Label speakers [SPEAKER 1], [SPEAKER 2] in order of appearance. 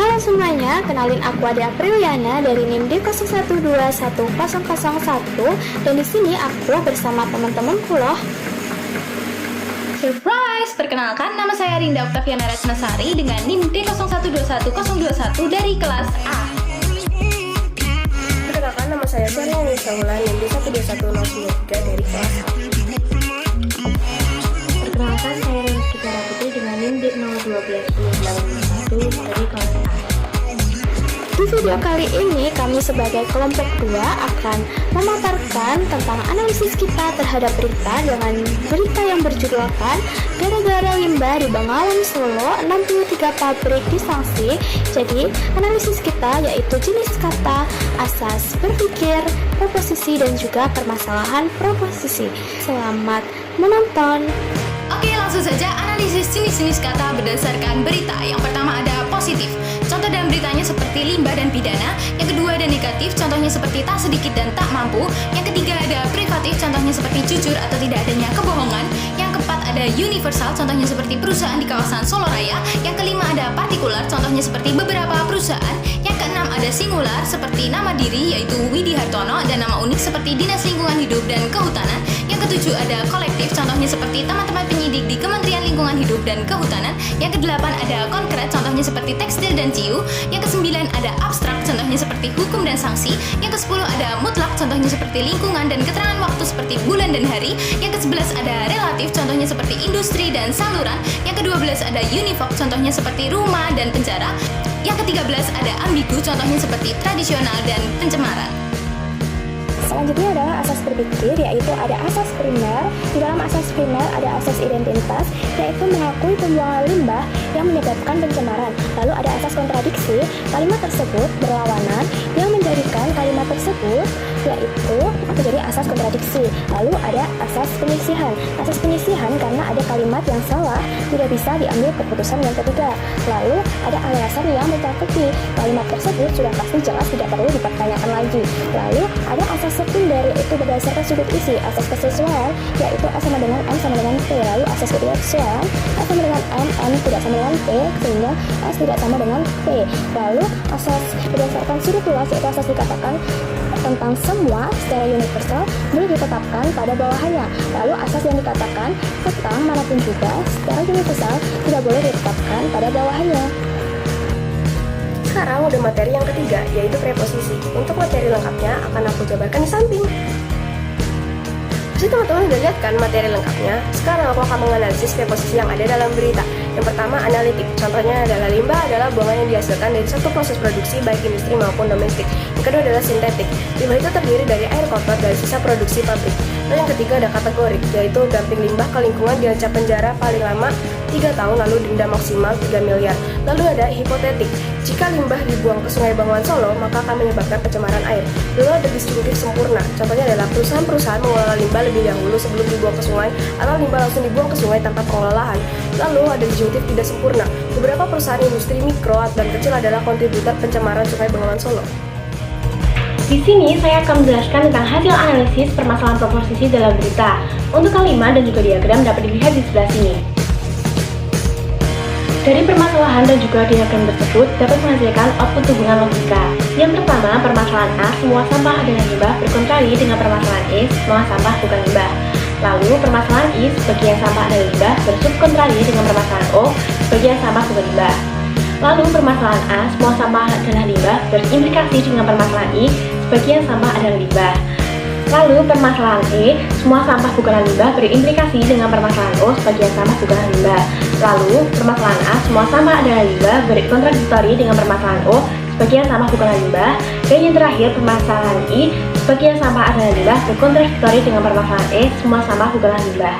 [SPEAKER 1] Halo semuanya, kenalin aku Ade Apriliana dari NIM D021001 dan di sini aku bersama teman-temanku loh.
[SPEAKER 2] Surprise! Perkenalkan, nama saya Rinda Oktaviana Ratnasari dengan NIM D01211021 dari kelas A.
[SPEAKER 3] Perkenalkan, nama saya Sarah Nisaulan, NIM D121093 dari kelas A.
[SPEAKER 4] Perkenalkan, saya Rizky Tiara Putri dengan NIM D0121091 dari kelas A.
[SPEAKER 1] Di video kali ini kami sebagai kelompok 2 akan memaparkan tentang analisis kita terhadap berita dengan berita yang berjudulkan gara-gara limbah di Bengawan Solo 63 pabrik disanksi. Jadi analisis kita yaitu jenis kata, asas berpikir, proposisi dan juga permasalahan proposisi. Selamat menonton.
[SPEAKER 2] Oke, langsung saja analisis jenis-jenis kata berdasarkan berita. Yang pertama ada positif. Contoh dalam beritanya seperti limbah dan pidana. Yang kedua ada negatif, contohnya seperti tak sedikit dan tak mampu. Yang ketiga ada privatif, contohnya seperti jujur atau tidak adanya kebohongan. Yang keempat ada universal, contohnya seperti perusahaan di kawasan Solo Raya. Yang kelima ada partikular, contohnya seperti beberapa perusahaan. Yang keenam ada singular, seperti nama diri yaitu Widi Hartono, dan nama unik seperti Dinas Lingkungan Hidup dan Kehutanan. Yang ketujuh ada kolektif, contohnya seperti teman-teman penyidik di Kementerian Lingkungan Hidup dan Kehutanan. Yang kedelapan ada konkret, contohnya seperti tekstil dan ciu. Yang kesembilan ada abstrak, contohnya seperti hukum dan sanksi. Yang kesepuluh ada mutlak, contohnya seperti lingkungan dan keterangan waktu seperti bulan dan hari. Yang kesebelas ada relatif, contohnya seperti industri dan saluran. Yang kedua belas ada univok, contohnya seperti rumah dan penjara. Yang ke-13 ada ambigu, contohnya seperti tradisional dan pencemaran.
[SPEAKER 1] Selanjutnya adalah asas berpikir, yaitu ada asas primer. Di dalam asas primer ada asas identitas, yaitu mengakui pembuangan limbah yang menyebabkan pencemaran. Lalu ada asas kontradiksi, kalimat tersebut berlawanan yang menjadikan kalimat tersebut yaitu menjadi asas kontradiksi. Lalu ada asas penyisihan. Asas penyisihan karena ada kalimat yang salah tidak bisa diambil keputusan yang ketiga. Lalu ada alasan yang mencakupi kalimat tersebut sudah pasti jelas tidak perlu dipertanyakan lagi. Lalu ada asas sekunder, yaitu berdasarkan sudut isi. Asas kesesuaian yaitu S sama dengan M sama dengan P. Lalu asas ketidaksesuaian S sama dengan M tidak sama dengan P sehingga S tidak sama dengan P. Lalu asas berdasarkan sudut luas yaitu asas dikatakan tentang semua secara universal boleh ditetapkan pada bawahannya. Lalu asas yang dikatakan tentang manapun juga secara universal tidak boleh ditetapkan pada bawahannya.
[SPEAKER 3] Sekarang udah materi yang ketiga, yaitu preposisi. Untuk materi lengkapnya akan aku jabarkan di samping. Jadi teman-teman udah lihat kan materi lengkapnya? Sekarang aku akan menganalisis preposisi yang ada dalam berita. Yang pertama, analitik. Contohnya adalah limbah adalah buangan yang dihasilkan dari satu proses produksi baik industri maupun domestik. Yang kedua adalah sintetik. Limbah itu terdiri dari air kotor dari sisa produksi pabrik. Lalu yang ketiga ada kategorik, yaitu dumping limbah ke lingkungan diancam penjara paling lama 3 tahun lalu denda maksimal 3 miliar. Lalu ada hipotetik. Jika limbah dibuang ke Sungai Bengawan Solo, maka akan menyebabkan pencemaran air. Lalu ada disjungtif sempurna. Contohnya adalah perusahaan-perusahaan mengelola limbah lebih dahulu sebelum dibuang ke sungai, atau limbah langsung dibuang ke sungai tanpa pengelolaan. Lalu ada disjungtif tidak sempurna. Beberapa perusahaan industri mikro dan kecil adalah kontributor pencemaran Sungai Bengawan Solo.
[SPEAKER 4] Di sini saya akan menjelaskan tentang hasil analisis permasalahan proposisi dalam berita. Untuk kalimat dan juga diagram dapat dilihat di sebelah sini. Dari permasalahan dan juga diagram tersebut dapat menghasilkan output hubungan logika. Yang pertama, permasalahan A, semua sampah adalah limbah, berkontrari dengan permasalahan E, semua sampah bukan limbah. Lalu, permasalahan I, sebagian sampah adalah limbah, bersubkontrari dengan permasalahan O, sebagian sampah bukan limbah. Lalu, permasalahan A, semua sampah adalah limbah, berimplikasi dengan permasalahan I, sebagian sampah adalah limbah. Lalu, permasalahan E, semua sampah bukanlah limbah, berimplikasi dengan permasalahan O, sebagian sampah bukanlah limbah. Lalu, permasalahan A, semua sampah adalah limbah, berkontradiktori dengan permasalahan O, sebagian sampah bukanlah limbah. Dan yang terakhir, permasalahan I, sebagian sampah adalah limbah, berkontradiktori dengan permasalahan E, semua sampah bukanlah limbah.